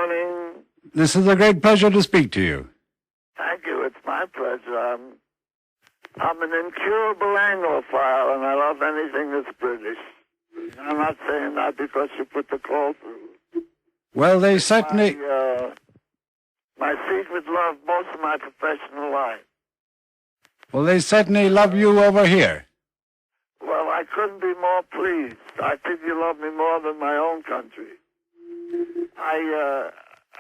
morning. This is a great pleasure to speak to you. Thank you. It's my pleasure. I'm an incurable Anglophile, and I love anything that's British. I'm not saying that because you put the call through. Well, they certainly... My secret love most of my professional life. Well, they certainly love you over here. Well, I couldn't be more pleased. I think you love me more than my own country. I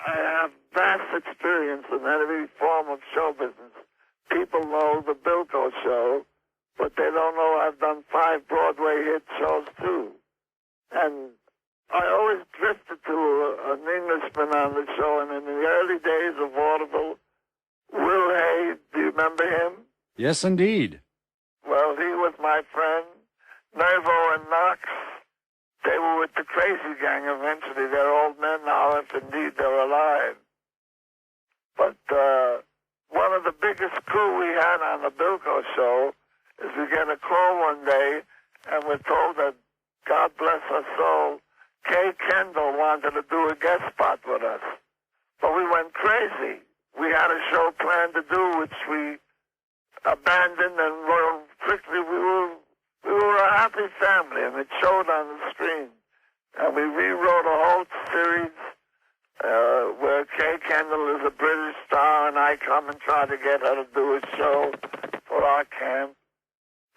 have vast experience in every form of show business. People know the Bilko show, but they don't know I've done 5 Broadway hit shows too. And I always drifted to an Englishman on the show, and in the early days of vaudeville, Will Hay, do you remember him? Yes, indeed. Well, he was my friend. Nervo and Knox, they were with the Crazy Gang eventually. They're old men now, if indeed they're alive. But one of the biggest crew we had on the Bilko show is we get a call one day, and we're told that, God bless her soul, Kay Kendall wanted to do a guest spot with us. But we went crazy. We had a show planned to do, which we abandoned, and we were a happy family, and it showed on the screen. And we rewrote a whole series where Kay Kendall is a British star, and I come and try to get her to do a show for our camp.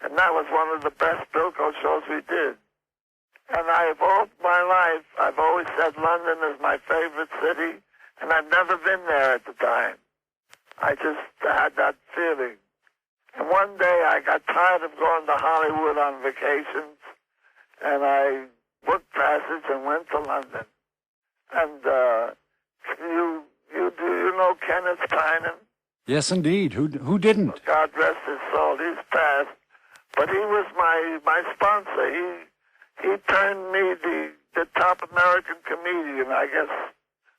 And that was one of the best Bilko shows we did. And all my life, I've always said London is my favorite city, and I've never been there at the time. I just had that feeling. And one day I got tired of going to Hollywood on vacations, and I booked passage and went to London. And do you know Kenneth Tynan? Yes, indeed. Who didn't? God rest his soul. He's passed. But he was my sponsor. He turned me the top American comedian. I guess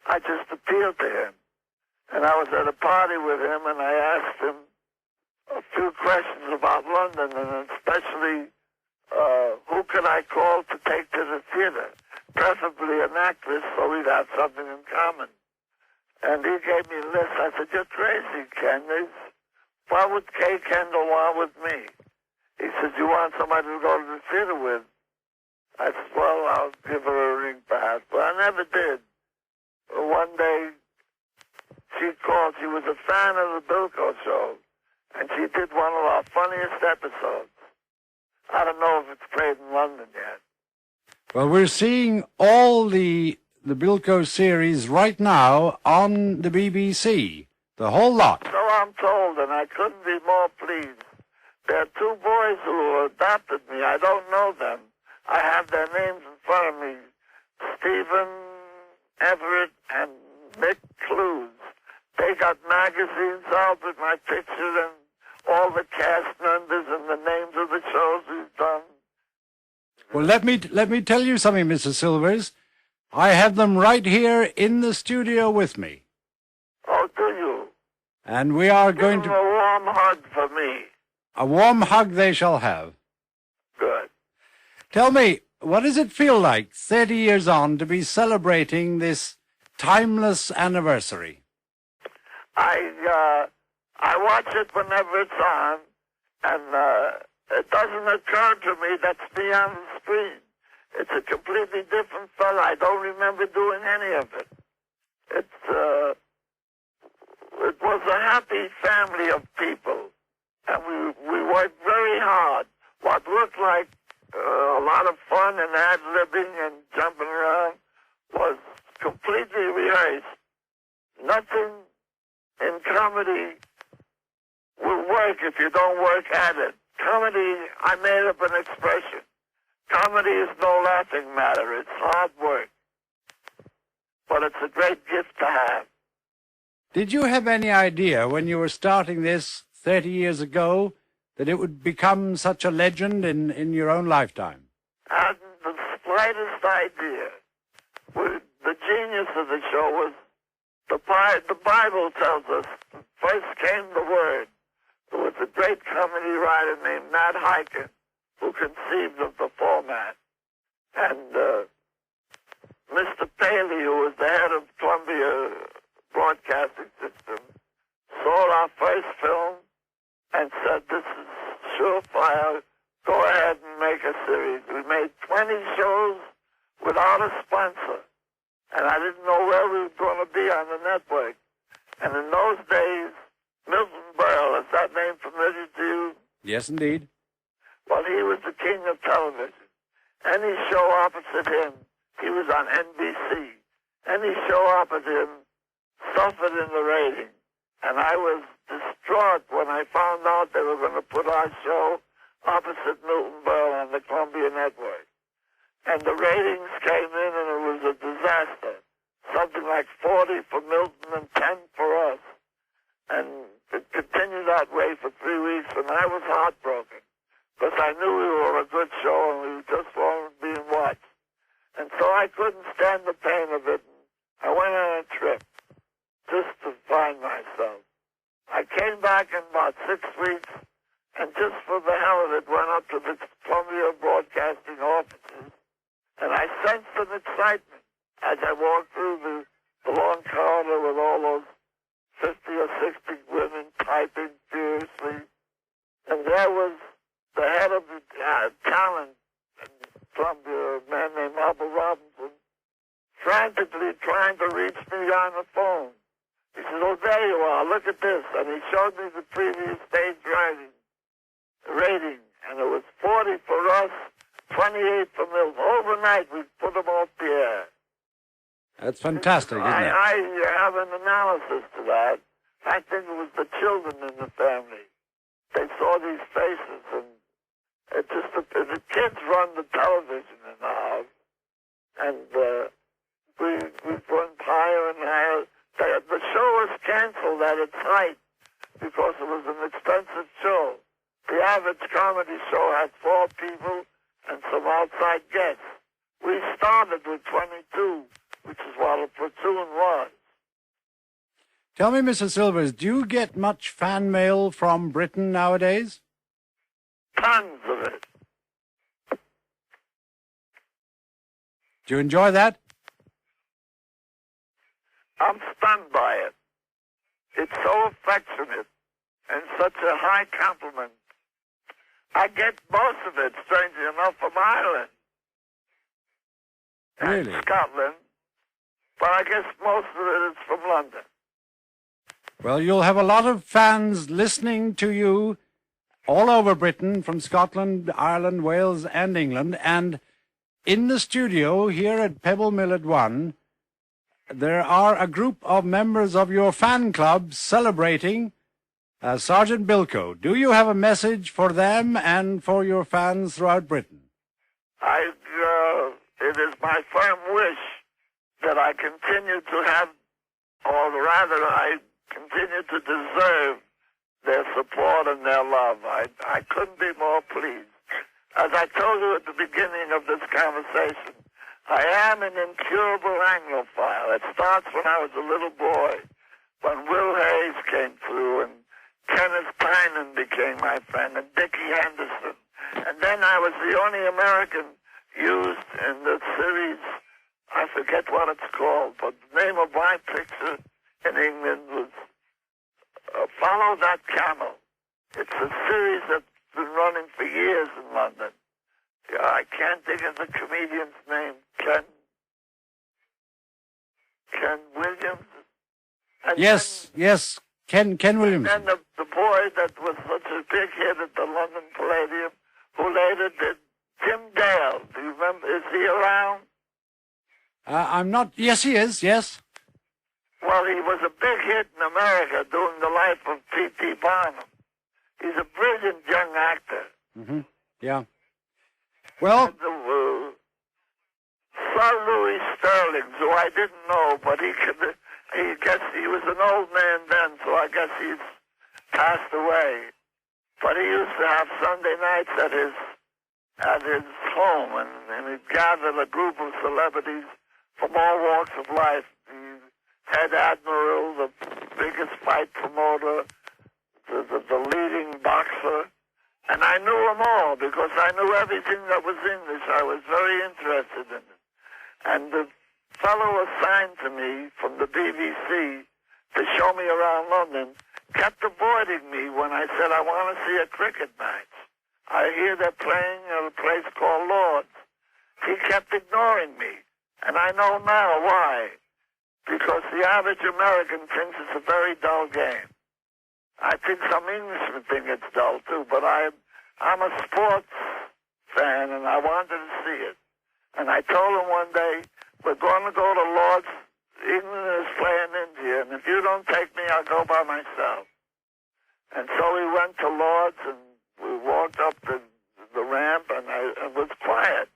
I just appealed to him. And I was at a party with him, and I asked him a few questions about London, and especially who can I call to take to the theater, preferably an actress, so we'd have something in common. And he gave me a list. I said, you're crazy, Ken. What would Kay Kendall want with me? He said, you want somebody to go to the theater with? I said, well, I'll give her a ring perhaps. But I never did. One day, she called. She was a fan of the Bilko show, and she did one of our funniest episodes. I don't know if it's played in London yet. Well, we're seeing all the Bilko series right now on the BBC. The whole lot. So I'm told, and I couldn't be more pleased. There are 2 boys who adopted me. I don't know them. I have their names in front of me. Stephen Everett and Nick Clues. They got magazines out with my picture and all the cast members and the names of the shows we've done. Well, let me tell you something, Mr. Silvers. I have them right here in the studio with me. Oh, do you? And we are going Give them a warm hug for me. A warm hug they shall have. Good. Tell me, what does it feel like, 30 years on, to be celebrating this timeless anniversary? I watch it whenever it's on, and it doesn't occur to me that's me on the screen. It's a completely different fella. I don't remember doing any of it. It was a happy family of people, and we worked very hard. What looked like a lot of fun and ad-libbing and jumping around was completely rehearsed. Nothing in comedy will work if you don't work at it. Comedy, I made up an expression. Comedy is no laughing matter. It's hard work. But it's a great gift to have. Did you have any idea when you were starting this 30 years ago that it would become such a legend in your own lifetime? I hadn't the slightest idea. The genius of the show was the Bible tells us first came the Word. There was a great comedy writer named Nat Hiken who conceived of the format. And Mr. Paley, who was the head of Columbia series. We made 20 shows without a sponsor. And I didn't know where we were going to be on the network. And in those days, Milton Berle, is that name familiar to you? Yes, indeed. Well, he was the king of television. Any show opposite him, he was on NBC. Any show opposite him suffered in the rating. And I was distraught when I found out they were going to put our show opposite Milton Berle on the Columbia Network. And the ratings came in, and it was a disaster. Something like 40 for Milton and 10 for us. And it continued that way for 3 weeks, and I was heartbroken. Because I knew we were a good show, and we just weren't being watched. And so I couldn't stand the pain of it. I went on a trip just to find myself. I came back in about 6 weeks, and just for the hell of it, went up to the Columbia Broadcasting offices. And I sensed an excitement as I walked through the long corridor with all those 50 or 60 women typing furiously. And there was the head of the talent in Columbia, a man named Albert Robinson, frantically trying to reach me on the phone. He said, "Oh, there you are, look at this." And he showed me the previous stage rating. And it was 40 for us, 28 for Milton. Overnight, we put them off the air. That's fantastic, isn't it? I have an analysis to that. I think it was the children in the family. They saw these faces, and it just the kids run the television in the house, and we went higher and higher. The show was canceled at its height because it was an expensive show. The average comedy show had 4 people and some outside guests. We started with 22, which is what a platoon was. Tell me, Mr. Silvers, do you get much fan mail from Britain nowadays? Tons of it. Do you enjoy that? I'm stunned by it. It's so affectionate and such a high compliment. I get most of it, strangely enough, from Ireland. Really? And Scotland. But I guess most of it is from London. Well, you'll have a lot of fans listening to you all over Britain, from Scotland, Ireland, Wales, and England. And in the studio here at Pebble Mill at 1, there are a group of members of your fan club celebrating Sergeant Bilko. Do you have a message for them and for your fans throughout Britain? It is my firm wish that I continue to have, or rather I continue to deserve their support and their love. I couldn't be more pleased. As I told you at the beginning of this conversation, I am an incurable Anglophile. It starts when I was a little boy, when Will Hayes came through, and Kenneth Tynan became my friend, and Dickie Henderson. And then I was the only American used in the series, I forget what it's called, but the name of my picture in England was Follow That Camel. It's a series that's been running for years in London. I can't think of the comedian's name. Ken Williams? And yes, Ken Williams. And then the boy that was such a big hit at the London Palladium, who later did Tim Dale. Do you remember? Is he around? I'm not. Yes, he is. Yes. Well, he was a big hit in America doing the life of P.T. Barnum. He's a brilliant young actor. Mm-hmm. Yeah. Well, Sir Louis Sterling, who I didn't know, but he was an old man then, so I guess he's passed away. But he used to have Sunday nights at his home, and he'd gather a group of celebrities from all walks of life. The head admiral, the biggest fight promoter, the leading boxer. And I knew them all because I knew everything that was English. I was very interested in it. And the fellow assigned to me from the BBC to show me around London kept avoiding me when I said I want to see a cricket match. I hear they're playing at a place called Lord's. He kept ignoring me, and I know now why. Because the average American thinks it's a very dull game. I think some Englishmen think it's dull too, but I'm a sports fan, and I wanted to see it. And I told him one day, we're going to go to Lord's. England is playing India, and if you don't take me, I'll go by myself. And so we went to Lord's, and we walked up the ramp, and it was quiet.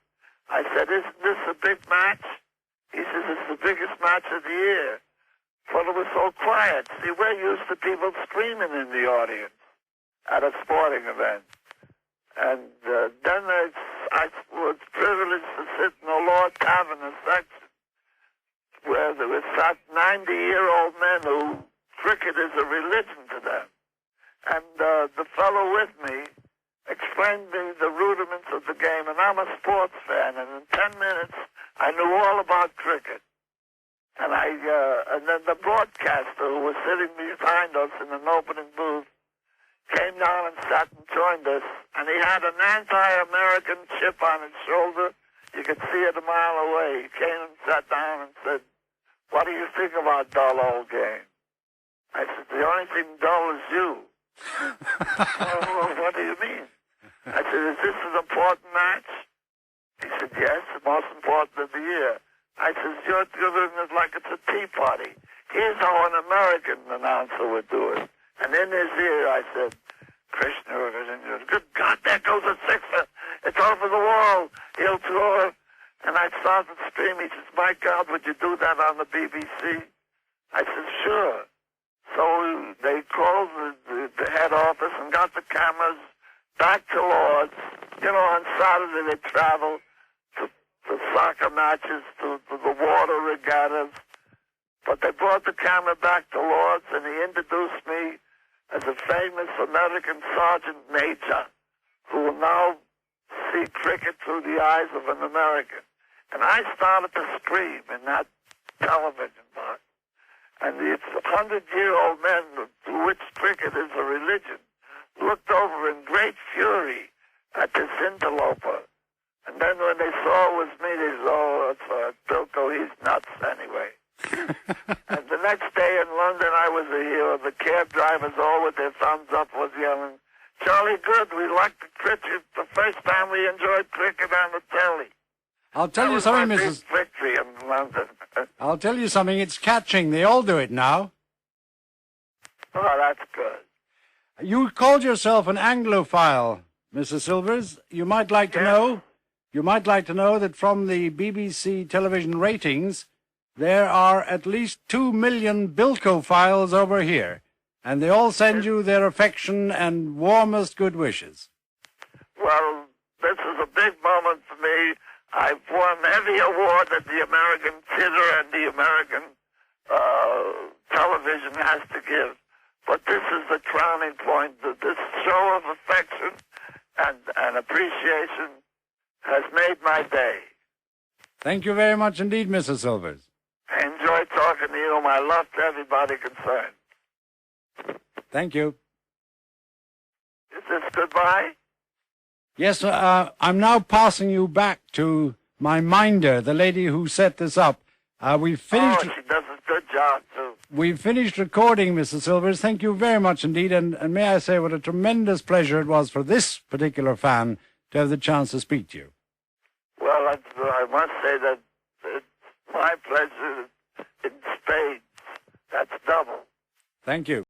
I said, isn't this a big match? He says, it's the biggest match of the year. But it was so quiet. See, we're used to people screaming in the audience at a sporting event. And then I was privileged to sit in the Lord Tavern section where there were sat 90-year-old men who cricket is a religion to them. And the fellow with me explained me the rudiments of the game, and I'm a sports fan, and in 10 minutes I knew all about cricket. And then the broadcaster who was sitting behind us in an opening booth came down and sat and joined us, and he had an anti-American chip on his shoulder. You could see it a mile away. He came and sat down and said, what do you think about dull old game? I said, the only thing dull is you. Well, what do you mean? I said, is this an important match? He said, yes, the most important of the year. I said, you're doing it like it's a tea party. Here's how an American announcer would do it. And in his ear, I said, Krishna, good God, there goes a sixer. It's over the wall. He'll throw it. And I started screaming. He says, my God, would you do that on the BBC? I said, sure. So they called the head office and got the cameras back to Lord's. You know, on Saturday they travel to soccer matches, to the water regattas. But they brought the camera back to Lord's, and he introduced me as a famous American sergeant major who will now see cricket through the eyes of an American. And I started to scream in that television box. And these 100-year-old men to which cricket is a religion looked over in great fury at this interloper. And then when they saw it was me, they said, oh, it's Bilko, he's nuts anyway. And the next day in London, I was a hero. The cab drivers all with their thumbs up was yelling, Charlie Good, we like the cricket. The first time we enjoyed cricket on the telly. I'll tell you something, Mrs. Victory in London. I'll tell you something. It's catching. They all do it now. Oh, that's good. You called yourself an Anglophile, Mrs. Silvers. You might like to know. You might like to know that from the BBC television ratings, there are at least 2 million Bilko-philes over here, and they all send you their affection and warmest good wishes. Well, this is a big moment for me. I've won every award that the American theater and the American television has to give. But this is the crowning point. This show of affection and appreciation has made my day. Thank you very much indeed, Mrs. Silvers. I enjoyed talking to you. My love to everybody concerned. Thank you. Is this goodbye? Yes, I'm now passing you back to my minder, the lady who set this up. We've finished. Oh, she does a good job, too. We've finished recording, Mrs. Silvers. Thank you very much indeed. And may I say what a tremendous pleasure it was for this particular fan to have the chance to speak to you. Well, I must say that it's my pleasure in spades. That's double. Thank you.